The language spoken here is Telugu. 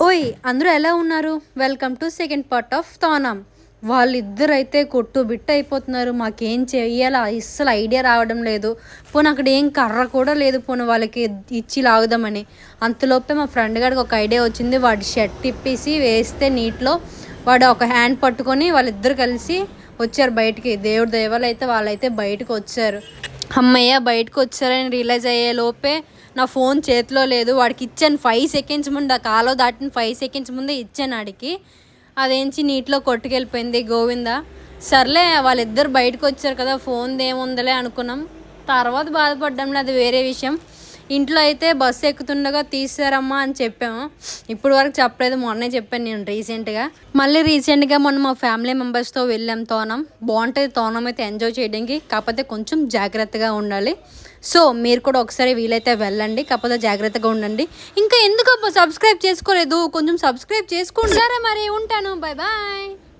ఓయ్ అందరూ ఎలా ఉన్నారు? Welcome to second part of తానం. వాళ్ళిద్దరైతే కొట్టు బిట్ట అయిపోతున్నారు. మాకేం చెయ్యాలో అస్సలు ఐడియా రావడం లేదు. పోనీ అక్కడ ఏం కర్ర కూడా లేదు, పోనీ వాళ్ళకి ఇచ్చి లాగుదామని. అంతలోపే మా ఫ్రెండ్ గారికి ఒక ఐడియా వచ్చింది. వాడి షర్ట్ తిప్పేసి వేస్తే నీటిలో వాడు ఒక హ్యాండ్ పట్టుకొని వాళ్ళిద్దరు కలిసి వచ్చారు బయటికి. దేవుడి దయవల్ల అయితే వాళ్ళైతే బయటకు వచ్చారు. అమ్మయ్య బయటకు వచ్చారని రియలైజ్ అయ్యే లోపే నా ఫోన్ చేతిలో లేదు. వాడికి ఇచ్చాను 5 సెకండ్స్ ముందు, ఆ కాలో దాటిన 5 సెకండ్స్ ముందే ఇచ్చాను ఆడికి. అదేంచి నీటిలో కొట్టుకెళ్ళిపోయింది గోవింద. సర్లే వాళ్ళిద్దరు బయటకు వచ్చారు కదా, ఫోన్ది ఏముందలే అనుకున్నాం. తర్వాత బాధపడ్డంలో అది వేరే విషయం. ఇంట్లో అయితే బస్సు ఎక్కుతుండగా తీసారమ్మా అని చెప్పాము. ఇప్పుడు వరకు చెప్పలేదు, మొన్నే చెప్పాను నేను రీసెంట్గా. మళ్ళీ రీసెంట్గా మొన్న మా ఫ్యామిలీ మెంబర్స్తో వెళ్ళాం తోనం. బాగుంటుంది తోనం అయితే ఎంజాయ్ చేయడానికి, కాకపోతే కొంచెం జాగ్రత్తగా ఉండాలి. సో మీరు కూడా ఒకసారి వీలైతే వెళ్ళండి, కాకపోతే జాగ్రత్తగా ఉండండి. ఇంకా ఎందుకు సబ్స్క్రైబ్ చేసుకోలేదు, కొంచెం సబ్స్క్రైబ్ చేసుకోండి. సరే మరి ఉంటాను, బాయ్ బాయ్.